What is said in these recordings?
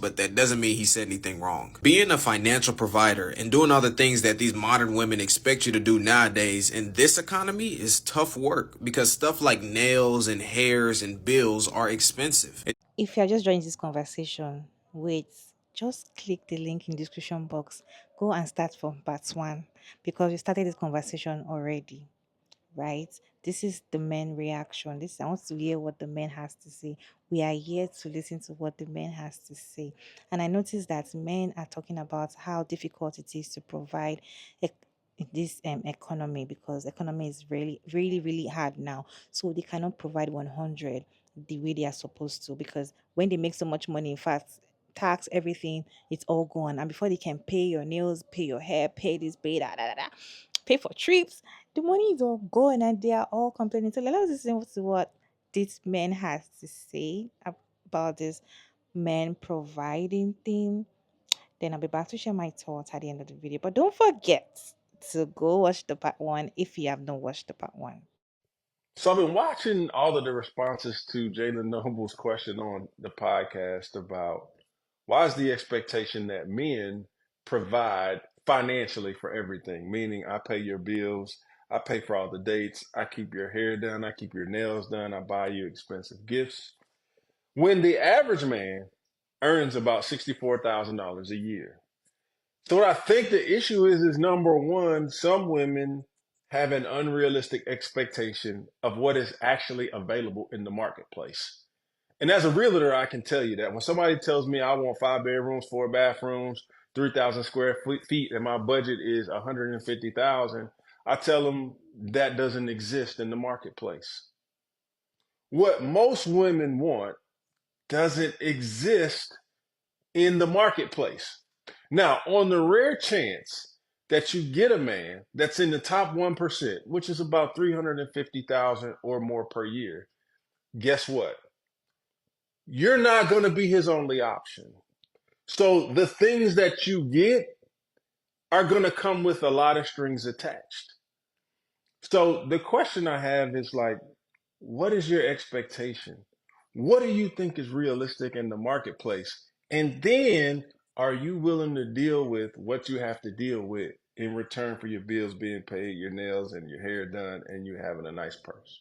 but that doesn't mean he said anything wrong. Being a financial provider and doing all the things that these modern women expect you to do nowadays in this economy is tough work because stuff like nails and hairs and bills are expensive. If you're just joining this conversation, wait, just click the link in the description box. Go and start from part one because we started this conversation already, right? This is the men reaction. This I want to hear what the man has to say. We are here to listen to what the man has to say. And I noticed that men are talking about how difficult it is to provide this economy because economy is really hard now. So they cannot provide 100 the way they are supposed to because when they make so much money, in fact, tax everything, it's all gone. And before they can pay your nails, pay your hair, pay this, pay that, pay for trips, the money is all gone and they are all complaining. So let us listen to what this man has to say about this men providing thing. Then I'll be back to share my thoughts at the end of the video. But don't forget to go watch the part one if you have not watched the part one. So I've been watching all of the responses to Jalen Noble's question on the podcast about why is the expectation that men provide financially for everything, meaning I pay your bills, I pay for all the dates, I keep your hair done, I keep your nails done, I buy you expensive gifts. When the average man earns about $64,000 a year. So what I think the issue is number one, some women have an unrealistic expectation of what is actually available in the marketplace. And as a realtor, I can tell you that when somebody tells me I want 5 bedrooms, 4 bathrooms, 3,000 square feet, and my budget is 150,000, I tell them that doesn't exist in the marketplace. What most women want doesn't exist in the marketplace. Now, on the rare chance that you get a man that's in the top 1%, which is about 350,000 or more per year, guess what? You're not going to be his only option. So the things that you get are going to come with a lot of strings attached. So the question I have is like, what is your expectation? What do you think is realistic in the marketplace? And then are you willing to deal with what you have to deal with in return for your bills being paid, your nails and your hair done, and you having a nice purse?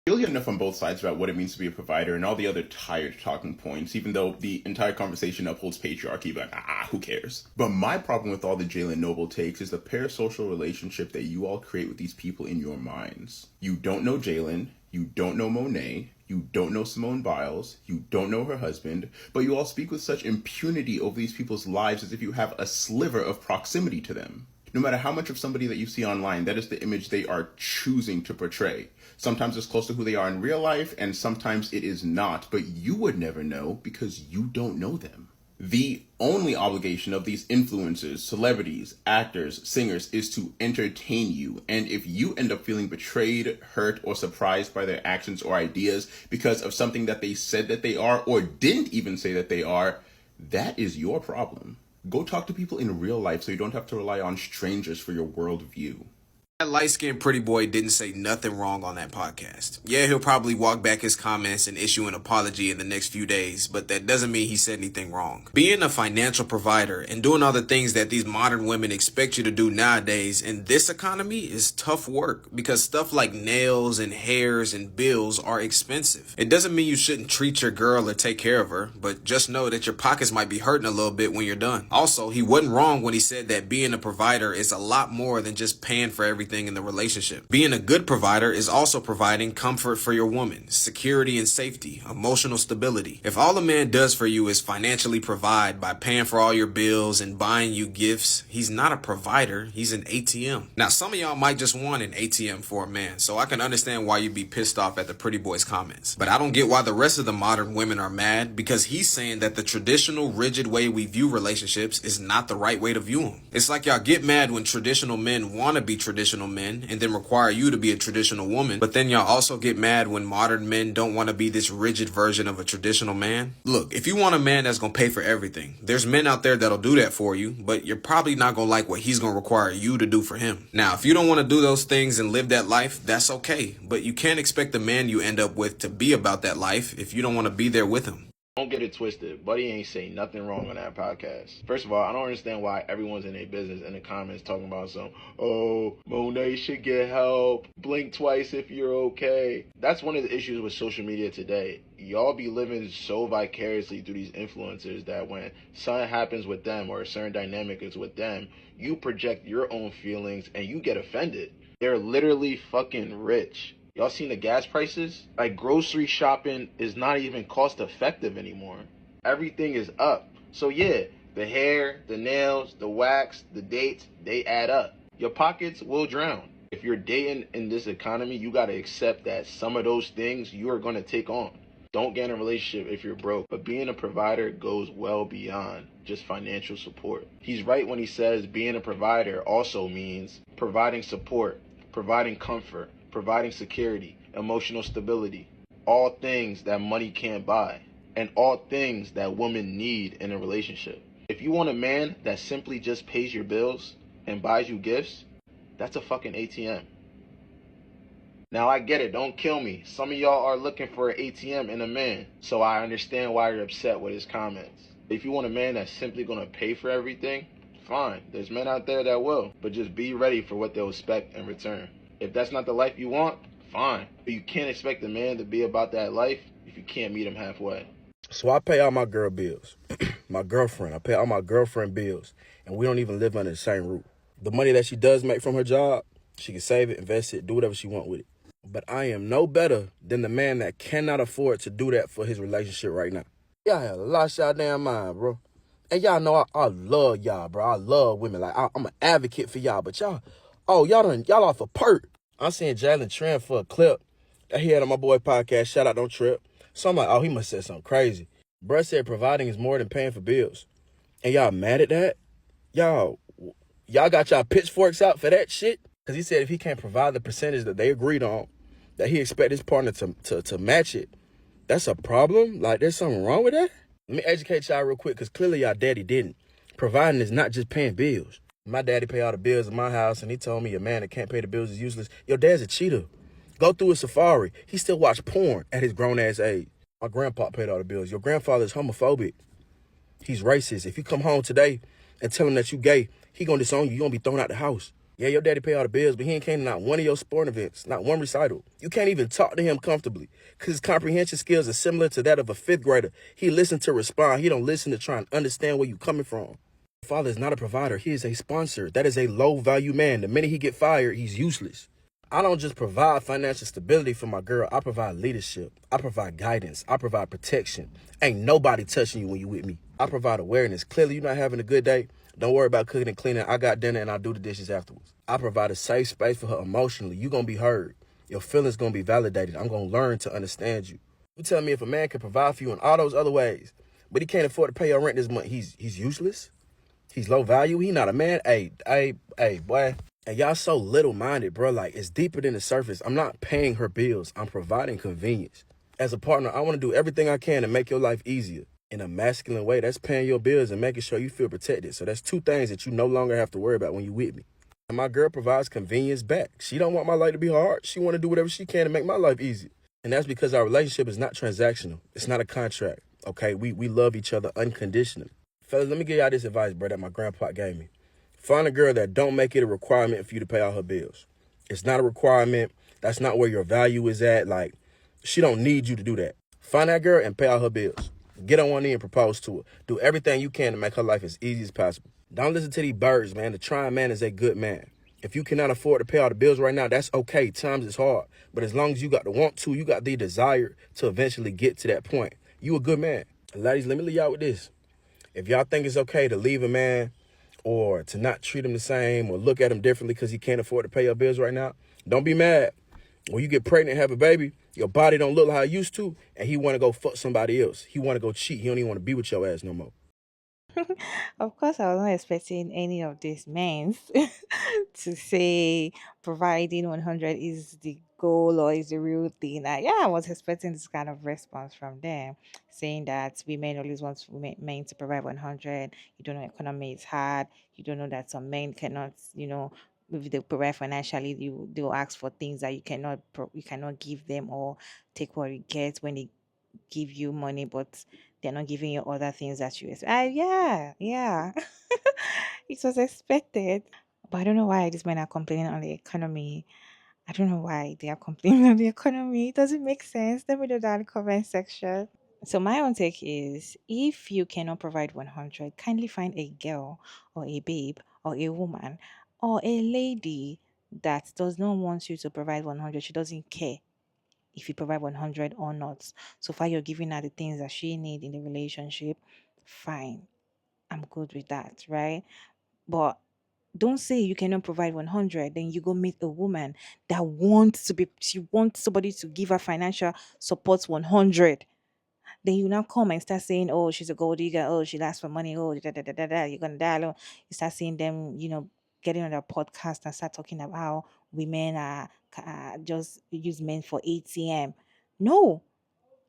You'll hear enough on both sides about what it means to be a provider and all the other tired talking points, even though the entire conversation upholds patriarchy, but who cares? But my problem with all the Jalen Noble takes is the parasocial relationship that you all create with these people in your minds. You don't know Jalen, you don't know Monet, you don't know Simone Biles, you don't know her husband, but you all speak with such impunity over these people's lives as if you have a sliver of proximity to them. No matter how much of somebody that you see online, that is the image they are choosing to portray. Sometimes it's close to who they are in real life, and sometimes it is not, but you would never know because you don't know them. The only obligation of these influencers, celebrities, actors, singers is to entertain you. And if you end up feeling betrayed, hurt, or surprised by their actions or ideas because of something that they said that they are or didn't even say that they are, that is your problem. Go talk to people in real life so you don't have to rely on strangers for your worldview. That light-skinned pretty boy didn't say nothing wrong on that podcast. Yeah, he'll probably walk back his comments and issue an apology in the next few days, but that doesn't mean he said anything wrong. Being a financial provider and doing all the things that these modern women expect you to do nowadays in this economy is tough work because stuff like nails and hairs and bills are expensive. It doesn't mean you shouldn't treat your girl or take care of her, but just know that your pockets might be hurting a little bit when you're done. Also, he wasn't wrong when he said that being a provider is a lot more than just paying for everything in the relationship. Being a good provider is also providing comfort for your woman, security and safety, emotional stability. If all a man does for you is financially provide by paying for all your bills and buying you gifts, he's not a provider, he's an ATM. Now, some of y'all might just want an ATM for a man, so I can understand why you'd be pissed off at the pretty boy's comments. But I don't get why the rest of the modern women are mad because he's saying that the traditional rigid way we view relationships is not the right way to view them. It's like y'all get mad when traditional men want to be traditional men and then require you to be a traditional woman, but then y'all also get mad when modern men don't want to be this rigid version of a traditional man. Look, if you want a man that's gonna pay for everything, there's men out there that'll do that for you, but you're probably not gonna like what he's gonna require you to do for him. Now, if you don't want to do those things and live that life, that's okay, but you can't expect the man you end up with to be about that life if you don't want to be there with him. Don't get it twisted. Buddy ain't say nothing wrong on that podcast. First of all, I don't understand why everyone's in their business in the comments talking about oh, Monet should get help. Blink twice if you're okay. That's one of the issues with social media today. Y'all be living so vicariously through these influencers that when something happens with them or a certain dynamic is with them, you project your own feelings and you get offended. They're literally fucking rich. Y'all seen the gas prices? Like, grocery shopping is not even cost effective anymore. Everything is up. So yeah, the hair, the nails, the wax, the dates, they add up. Your pockets will drown. If you're dating in this economy, you gotta accept that some of those things you are gonna take on. Don't get in a relationship if you're broke, but being a provider goes well beyond just financial support. He's right when he says being a provider also means providing support, providing comfort, providing security, emotional stability, all things that money can't buy, and all things that women need in a relationship. If you want a man that simply just pays your bills and buys you gifts, that's a fucking ATM. Now I get it, don't kill me. Some of y'all are looking for an ATM in a man, so I understand why you're upset with his comments. If you want a man that's simply gonna pay for everything, fine. There's men out there that will, but just be ready for what they'll expect in return. If that's not the life you want, fine. But you can't expect a man to be about that life if you can't meet him halfway. So I pay all my girl bills. My girlfriend, I pay all my girlfriend bills. And we don't even live under the same roof. The money that she does make from her job, she can save it, invest it, do whatever she wants with it. But I am no better than the man that cannot afford to do that for his relationship right now. Y'all have lost y'all damn mind, bro. And y'all know I love y'all, bro. I love women. Like, I'm an advocate for y'all. But y'all off a perk. I'm seeing Jalen trend for a clip that he had on my boy podcast. Shout out, don't trip. So I'm like, oh, he must have said something crazy. Bruh said providing is more than paying for bills. And y'all mad at that? Y'all got y'all pitchforks out for that shit? Because he said if he can't provide the percentage that they agreed on, that he expect his partner to match it, that's a problem? Like, there's something wrong with that? Let me educate y'all real quick, because clearly y'all daddy didn't. Providing is not just paying bills. My daddy pay all the bills in my house, and he told me a man that can't pay the bills is useless. Your dad's a cheater. Go through a safari. He still watch porn at his grown-ass age. My grandpa paid all the bills. Your grandfather is homophobic. He's racist. If you come home today and tell him that you gay, he gonna disown you. You gonna be thrown out the house. Yeah, your daddy pay all the bills, but he ain't came to not one of your sporting events, not one recital. You can't even talk to him comfortably because his comprehension skills are similar to that of a fifth grader. He listens to respond. He don't listen to try and understand where you coming from. Father is not a provider. He is a sponsor. That is a low-value man. The minute he get fired, he's useless. I don't just provide financial stability for my girl. I provide leadership. I provide guidance. I provide protection. Ain't nobody touching you when you with me. I provide awareness. Clearly, you're not having a good day. Don't worry about cooking and cleaning. I got dinner and I'll do the dishes afterwards. I provide a safe space for her emotionally. You're going to be heard. Your feelings going to be validated. I'm going to learn to understand you. You tell me if a man can provide for you in all those other ways, but he can't afford to pay your rent this month, he's useless? He's low value? He not a man? Hey, boy. And y'all so little-minded, bro. Like, it's deeper than the surface. I'm not paying her bills. I'm providing convenience. As a partner, I want to do everything I can to make your life easier. In a masculine way, that's paying your bills and making sure you feel protected. So that's two things that you no longer have to worry about when you with me. And my girl provides convenience back. She don't want my life to be hard. She want to do whatever she can to make my life easy. And that's because our relationship is not transactional. It's not a contract, okay? We love each other unconditionally. Fellas, let me give y'all this advice, bro, that my grandpa gave me. Find a girl that don't make it a requirement for you to pay all her bills. It's not a requirement. That's not where your value is at. Like, she don't need you to do that. Find that girl and pay all her bills. Get on one knee and propose to her. Do everything you can to make her life as easy as possible. Don't listen to these birds, man. The trying man is a good man. If you cannot afford to pay all the bills right now, that's okay. Times is hard. But as long as you got the want to, you got the desire to eventually get to that point, you a good man. And ladies, let me leave y'all with this. If y'all think it's okay to leave a man or to not treat him the same or look at him differently because he can't afford to pay your bills right now, don't be mad. When you get pregnant and have a baby, your body don't look how it used to, and he want to go fuck somebody else. He want to go cheat. He don't even want to be with your ass no more. Of course, I was not expecting any of these men to say providing 100 is the goal or is the real thing. I was expecting this kind of response from them, saying that women always want men to provide 100. You don't know economy is hard. You don't know that some men cannot, if they provide financially, they'll ask for things that you cannot give them or take what you get when they give you money. But They're not giving you other things that you expect. Yeah, yeah. It was expected. But I don't know why these men are complaining on the economy. I don't know why they are complaining on the economy. It doesn't make sense. Let me know that in the comment section. So my own take is, if you cannot provide 100, kindly find a girl or a babe or a woman or a lady that does not want you to provide 100. She doesn't care if you provide 100 or not. So far you're giving her the things that she need in the relationship. Fine. I'm good with that, right? But don't say you cannot provide 100, then you go meet a woman that wants to be, she wants somebody to give her financial support 100. Then you now come and start saying, oh, she's a gold digger, oh, she asks for money, oh, da, da, da, da, da, you're gonna die alone. You start seeing them, getting on their podcast and start talking about how women just use men for ATM. No,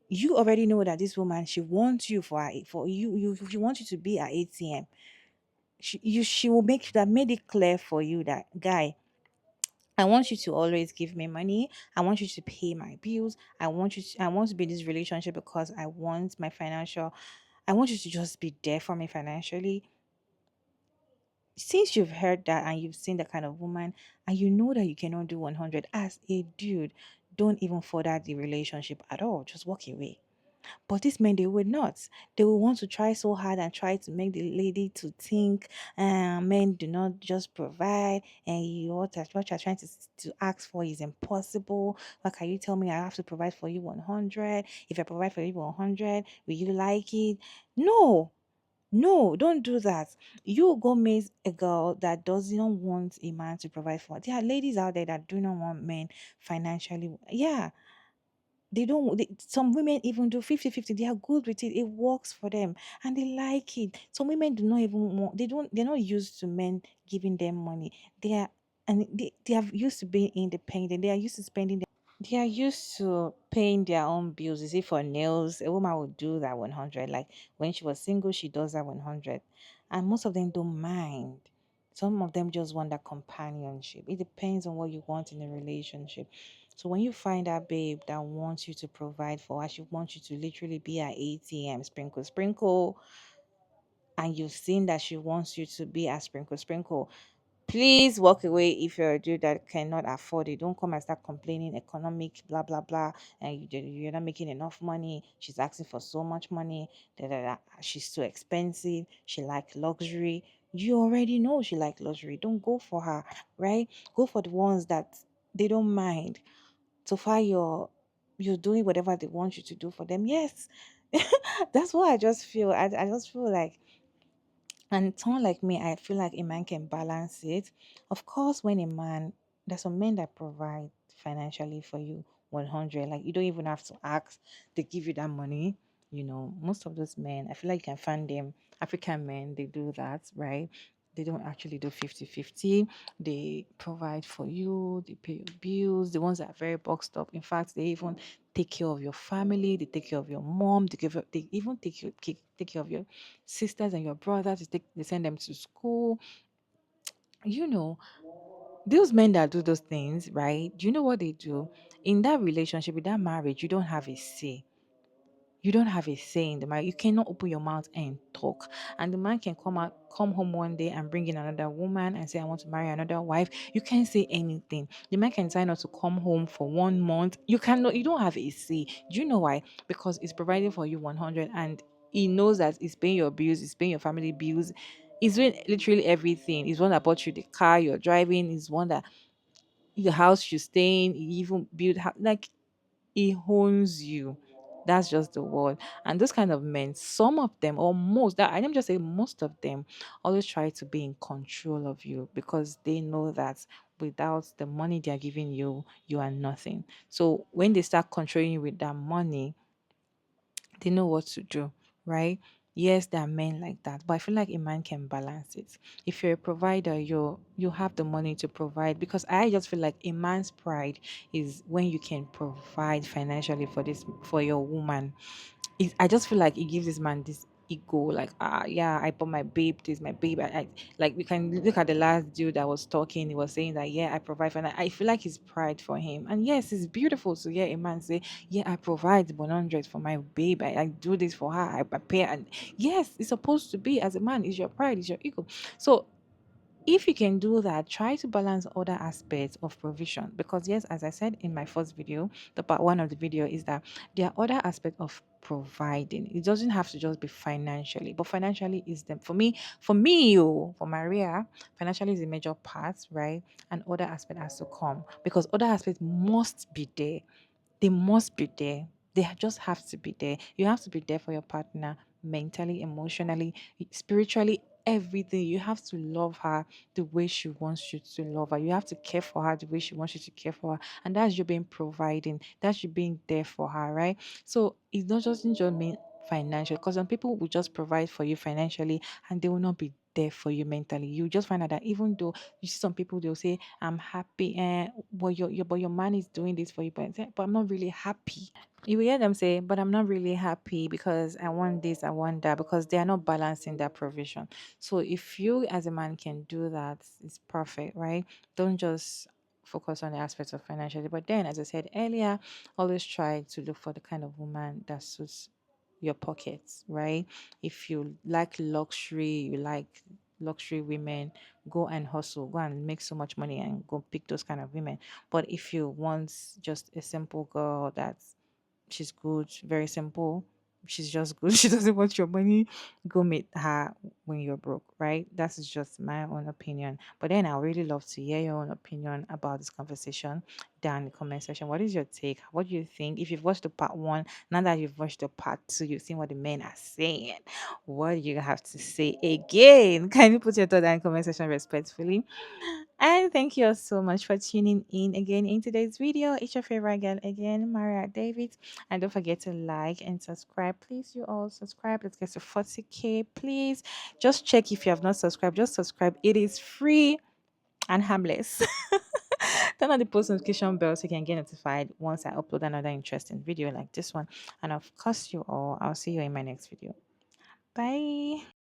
you already know that this woman, she wants you for you, she wants you to be her ATM. She will make that, made it clear for you that, guy, I want you to always give me money. I want you to pay my bills. I want to be in this relationship because I want my financial, I want you to just be there for me financially. Since you've heard that and you've seen the kind of woman, and you know that you cannot do 100 as a dude, don't even further the relationship at all. Just walk away. But these men, they would not. They will want to try so hard and try to make the lady to think men do not just provide, and what you're trying to ask for is impossible. Why can you tell me I have to provide for you 100? If I provide for you 100, will you like it? No. No, don't do that. You go meet a girl that does not want a man to provide for. There are ladies out there that do not want men financially. Yeah, some women even do 50-50. They are good with it. It works for them and they like it. Some women do not even want, they're not used to men giving them money. They are, and they are used to being independent. They are used to spending, they are used to paying their own bills. Is it for nails? A woman would do that 100. Like when she was single, she does that 100. And most of them don't mind. Some of them just want that companionship. It depends on what you want in a relationship. So when you find that babe that wants you to provide for her, she wants you to literally be her ATM, sprinkle, sprinkle, and you've seen that she wants you to be a sprinkle, sprinkle, please walk away. If you're a dude that cannot afford it, don't come and start complaining economic blah blah blah, and you're not making enough money. She's asking for so much money, da, da, da. She's too expensive, she like luxury. You already know she like luxury. Don't go for her, right? Go for the ones that they don't mind. So far you're doing whatever they want you to do for them. Yes. That's what I just feel. I just feel like, and someone like me, I feel like a man can balance it. Of course, when a man, there's some men that provide financially for you 100, like you don't even have to ask, they give you that money. Most of those men, I feel like you can find them, African men, they do that, right? They don't actually do 50-50. They provide for you, they pay your bills, the ones that are very boxed up. In fact, they even take care of your family, they take care of your mom, they even take care of your sisters and your brothers. They send them to school. You know, those men that do those things, right? Do you know what they do? In that relationship, in that marriage, you don't have a say. You don't have a say in the marriage. You cannot open your mouth and talk. And the man can come home one day and bring in another woman and say, I want to marry another wife. You can't say anything. The man can sign up to come home for 1 month. You don't have a say. Do you know why? Because it's providing for you 100, and he knows that it's paying your bills, it's paying your family bills. It's doing literally everything. It's one that bought you the car you're driving, it's one that the house you're staying, he even build like he owns you. That's just the word. And those kind of men, some of them, or most, that I don't just say most of them, always try to be in control of you because they know that without the money they are giving you, you are nothing. So when they start controlling you with that money, they know what to do, right? Yes, there are men like that, but I feel like a man can balance it. If you're a provider, you have the money to provide, because I just feel like a man's pride is when you can provide financially for your woman. I just feel like it gives this man this. ego, like, yeah, I bought my babe this, my babe. Like, we can look at the last dude that was talking. He was saying that, yeah, I provide for. I feel like it's pride for him, and yes, it's beautiful to hear a man say, yeah, I provide 100 for my babe. I do this for her. I pay, and yes, it's supposed to be. As a man, it's your pride, it's your ego. So if you can do that, try to balance other aspects of provision, because yes, as I said in my first video, the part one of the video, is that there are other aspects of providing. It doesn't have to just be financially, but financially is the, for Maria, financially is a major part, right? And other aspect has to come, because other aspects must be there. They must be there. They just have to be there. You have to be there for your partner mentally, emotionally, spiritually, everything. You have to love her the way she wants you to love her. You have to care for her the way she wants you to care for her. And that's you being providing. That's you being there for her, right? So it doesn't just mean financial, because some people will just provide for you financially and they will not be there for you mentally. You just find out that even though you see some people, they'll say, I'm happy, but your man is doing this for you, but I'm not really happy. You will hear them say, but I'm not really happy because I want this, I want that, because they are not balancing that provision. So if you as a man can do that, it's perfect, right? Don't just focus on the aspects of financially. But then, as I said earlier, always try to look for the kind of woman that suits your pockets, right? If you like luxury, you like luxury women, go and hustle, go and make so much money and go pick those kind of women. But if you want just a simple girl that's, she's good, very simple, she's just good, she doesn't want your money, go meet her when you're broke, right? That's just my own opinion. But then I would really love to hear your own opinion about this conversation down in the comment section. What is your take? What do you think? If you've watched the part one, now that you've watched the part two, you've seen what the men are saying. What do you have to say again? Can you put your thought down in the comment section respectfully? And thank you all so much for tuning in again in today's video. It's your favorite girl again, Maria David. And don't forget to like and subscribe. Please, you all subscribe. Let's get to 40K. Please just check if you have not subscribed. Just subscribe. It is free and harmless. Turn on the post notification bell so you can get notified once I upload another interesting video like this one. And of course, you all, I'll see you in my next video. Bye.